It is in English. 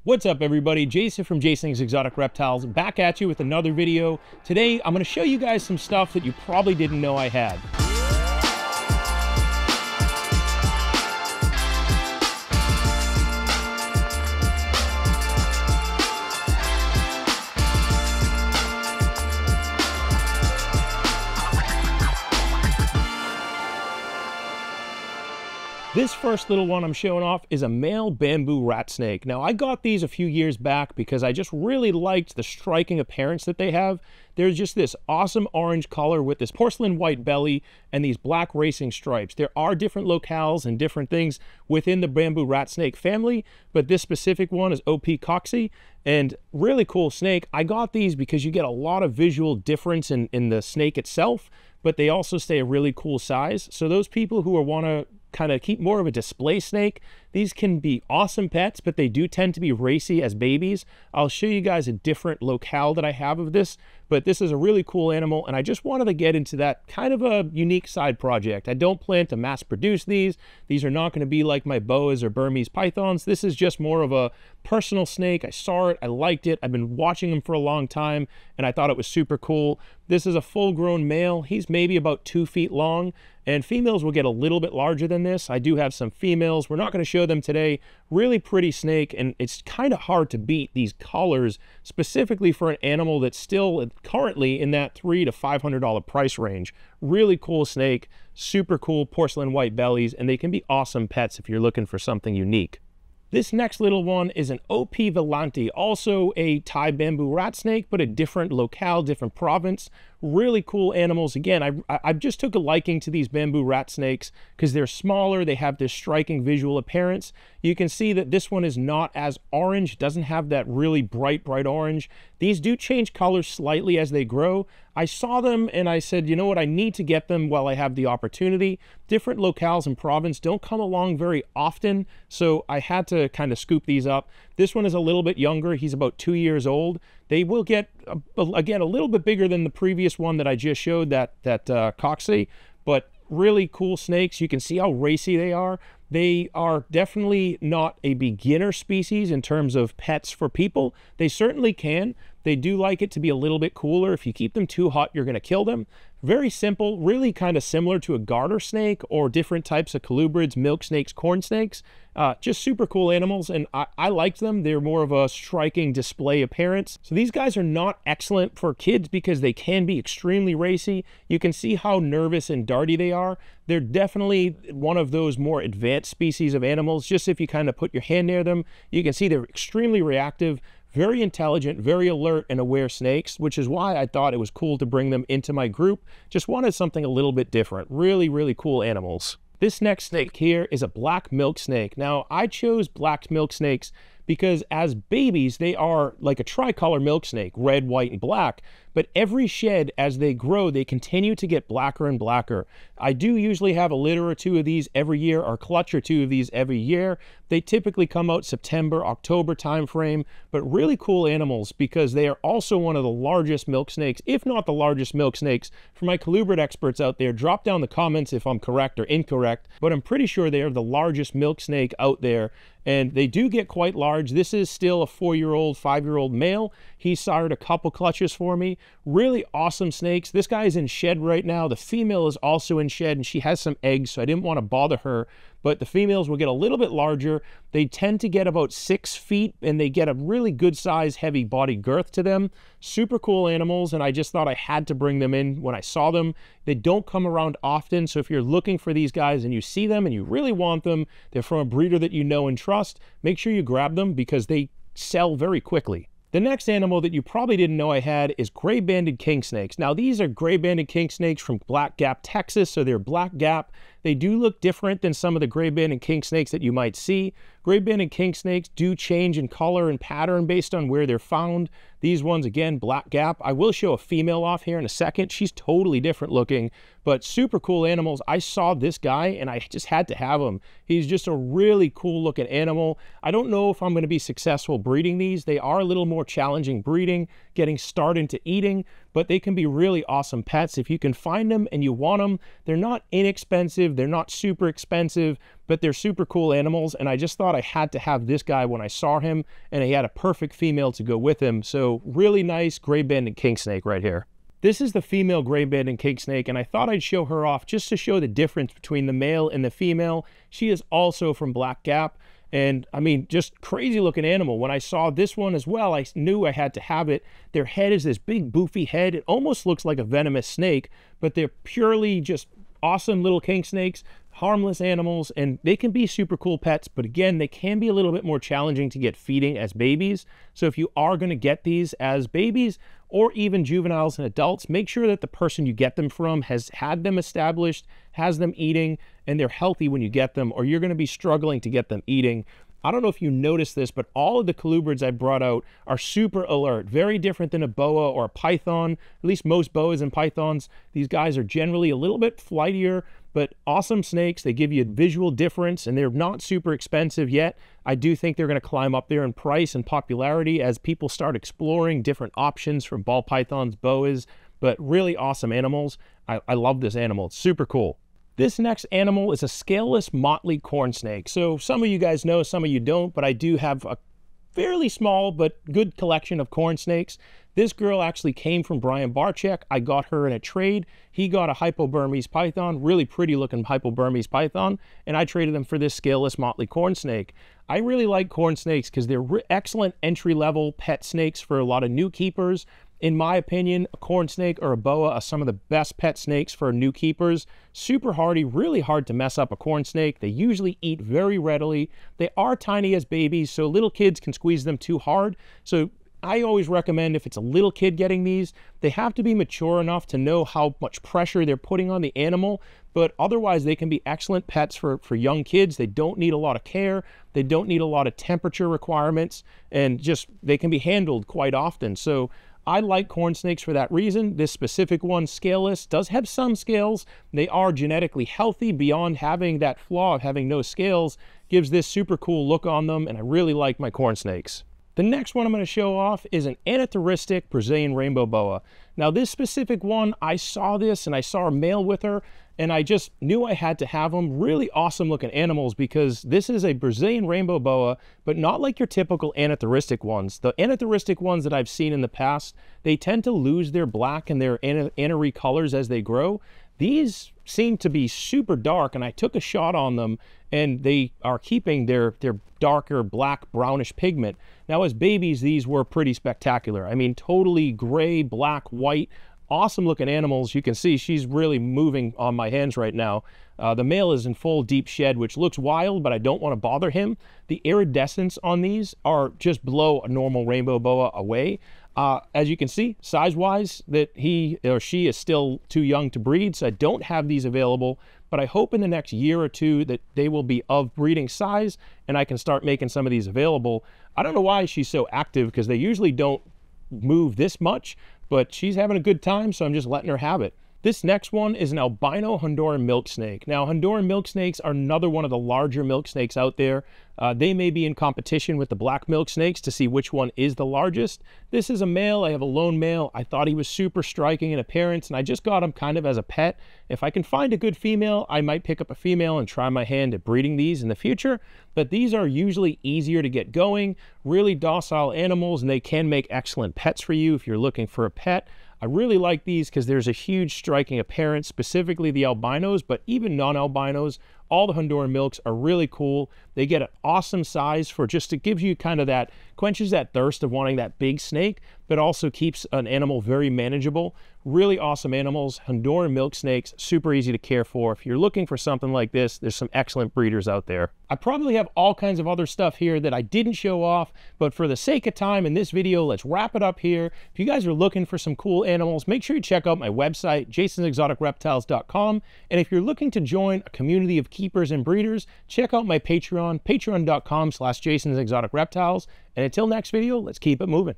What's up everybody, Jason from Jason's Exotic Reptiles, back at you with another video. Today I'm going to show you guys some stuff that you probably didn't know I had. This first little one I'm showing off is a male bamboo rat snake. Now I got these a few years back because I just really liked the striking appearance that they have. There's just this awesome orange color with this porcelain white belly and these black racing stripes. There are different locales and different things within the bamboo rat snake family, but this specific one is OP Coxy and really cool snake. I got these because you get a lot of visual difference in the snake itself, but they also stay a really cool size. So those people who want to kind of keep more of a display snake, these can be awesome pets, but they do tend to be racy as babies. I'll show you guys a different locale that I have of this, but this is a really cool animal and I just wanted to get into that kind of a unique side project. I don't plan to mass produce these. These are not going to be like my boas or Burmese pythons. This is just more of a personal snake. I saw it, I liked it, I've been watching him for a long time and I thought it was super cool. This is a full-grown male. He's maybe about 2 feet long, and females will get a little bit larger than this. I do have some females. We're not going to show them today. Really pretty snake, and it's kind of hard to beat these colors, specifically for an animal that's still currently in that $300 to $500 price range. Really cool snake, super cool porcelain white bellies, and they can be awesome pets if you're looking for something unique. This next little one is an OP Volante, also a Thai bamboo rat snake, but a different locale, different province. Really cool animals. Again, I just took a liking to these bamboo rat snakes because they're smaller, they have this striking visual appearance. You can see that this one is not as orange, doesn't have that really bright orange. These do change colors slightly as they grow. I saw them and I said, you know what, I need to get them while I have the opportunity. Different locales and province don't come along very often, so I had to kind of scoop these up. This one is a little bit younger. He's about 2 years old. They will get, again, a little bit bigger than the previous one that I just showed, that Coxy, but really cool snakes. You can see how racy they are. They are definitely not a beginner species in terms of pets for people. They certainly can. They do like it to be a little bit cooler. If you keep them too hot, you're going to kill them. Very simple, really kind of similar to a garter snake or different types of colubrids, milk snakes, corn snakes. Just super cool animals, and I liked them. They're more of a striking display appearance. So these guys are not excellent for kids because they can be extremely racy. You can see how nervous and darty they are. They're definitely one of those more advanced species of animals. Just if you kind of put your hand near them, you can see they're extremely reactive, very intelligent, very alert and aware snakes, which is why I thought it was cool to bring them into my group. Just wanted something a little bit different. Really cool animals. This next snake here is a black milk snake. Now, I chose black milk snakes because as babies, they are like a tricolor milk snake, red, white, and black. But every shed, as they grow, they continue to get blacker and blacker. I do usually have a litter or two of these every year, or a clutch or two of these every year. They typically come out September, October timeframe, but really cool animals because they are also one of the largest milk snakes, if not the largest milk snakes. For my colubrid experts out there, drop down the comments if I'm correct or incorrect, but I'm pretty sure they are the largest milk snake out there. And they do get quite large. This is still a 4-year-old, 5-year-old male. He sired a couple clutches for me. Really awesome snakes. This guy is in shed right now. The female is also in shed and she has some eggs, so I didn't want to bother her. But the females will get a little bit larger. They tend to get about 6 feet and they get a really good size, heavy body girth to them. Super cool animals, and I just thought I had to bring them in when I saw them. They don't come around often, so if you're looking for these guys and you see them and you really want them, they're from a breeder that you know and trust, make sure you grab them because they sell very quickly. The next animal that you probably didn't know I had is gray-banded king snakes. Now, these are gray-banded king snakes from Black Gap, Texas, so they're black gap. They do look different than some of the gray-banded king snakes that you might see. Gray-banded king snakes do change in color and pattern based on where they're found. These ones, again, black gap. I will show a female off here in a second. She's totally different looking, but super cool animals. I saw this guy and I just had to have him. He's just a really cool looking animal. I don't know if I'm going to be successful breeding these. They are a little more challenging breeding, getting started into eating, but they can be really awesome pets if you can find them and you want them. They're not inexpensive, they're not super expensive, but they're super cool animals, and I just thought I had to have this guy when I saw him, and he had a perfect female to go with him. So really nice gray banded king snake right here. This is the female gray banded king snake, and I thought I'd show her off just to show the difference between the male and the female. She is also from Black Gap, and I mean, just crazy looking animal. When I saw this one as well, I knew I had to have it. Their head is this big boofy head. It almost looks like a venomous snake, but they're purely just awesome little king snakes, harmless animals, and they can be super cool pets, but again, they can be a little bit more challenging to get feeding as babies. So if you are going to get these as babies or even juveniles and adults, make sure that the person you get them from has had them established, has them eating, and they're healthy when you get them, or you're going to be struggling to get them eating. I don't know if you noticed this, but all of the colubrids I brought out are super alert. Very different than a boa or a python. At least most boas and pythons, these guys are generally a little bit flightier, but awesome snakes. They give you a visual difference, and they're not super expensive yet. I do think they're going to climb up there in price and popularity as people start exploring different options from ball pythons, boas, but really awesome animals. I love this animal. It's super cool. This next animal is a scaleless motley corn snake. So some of you guys know, some of you don't, but I do have a fairly small but good collection of corn snakes. This girl actually came from Brian Barczyk. I got her in a trade. He got a Hypoburmese python, really pretty looking Hypoburmese python, and I traded them for this scaleless motley corn snake. I really like corn snakes because they're excellent entry-level pet snakes for a lot of new keepers. In my opinion, a corn snake or a boa are some of the best pet snakes for new keepers. Super hardy, really hard to mess up a corn snake. They usually eat very readily. They are tiny as babies, so little kids can squeeze them too hard. So I always recommend if it's a little kid getting these, they have to be mature enough to know how much pressure they're putting on the animal, but otherwise they can be excellent pets for young kids. They don't need a lot of care. They don't need a lot of temperature requirements, and just they can be handled quite often. So I like corn snakes for that reason. This specific one, scaleless, does have some scales. They are genetically healthy beyond having that flaw of having no scales. Gives this super cool look on them, and I really like my corn snakes. The next one I'm going to show off is an anathoristic Brazilian rainbow boa. Now this specific one, I saw this and I saw a male with her, and I just knew I had to have them. Really awesome looking animals because this is a Brazilian rainbow boa, but not like your typical anathoristic ones. The anathoristic ones that I've seen in the past, they tend to lose their black and their annery colors as they grow. These seem to be super dark, and I took a shot on them, and they are keeping their darker black brownish pigment. Now as babies, these were pretty spectacular. I mean, totally gray, black, white, awesome looking animals. You can see she's really moving on my hands right now. The male is in full deep shed, which looks wild, but I don't want to bother him. The iridescence on these are just blow a normal rainbow boa away. As you can see, size-wise, that he or she is still too young to breed, so I don't have these available, but I hope in the next year or two that they will be of breeding size and I can start making some of these available. I don't know why she's so active because they usually don't move this much, but she's having a good time, so I'm just letting her have it. This next one is an albino Honduran milk snake. Now, Honduran milk snakes are another one of the larger milk snakes out there. They may be in competition with the black milk snakes to see which one is the largest. This is a male. I have a lone male. I thought he was super striking in appearance, and I just got him kind of as a pet. If I can find a good female, I might pick up a female and try my hand at breeding these in the future. But these are usually easier to get going, really docile animals, and they can make excellent pets for you if you're looking for a pet. I really like these because there's a huge striking appearance, specifically the albinos, but even non-albinos. All the Honduran milks are really cool. They get an awesome size for just, it gives you kind of that, quenches that thirst of wanting that big snake, but also keeps an animal very manageable. Really awesome animals. Honduran milk snakes, super easy to care for. If you're looking for something like this, there's some excellent breeders out there. I probably have all kinds of other stuff here that I didn't show off, but for the sake of time in this video, let's wrap it up here. If you guys are looking for some cool animals, make sure you check out my website, jasonsexoticreptiles.com. And if you're looking to join a community of keepers and breeders, check out my Patreon, patreon.com/jasonsexoticreptiles. And until next video, let's keep it moving.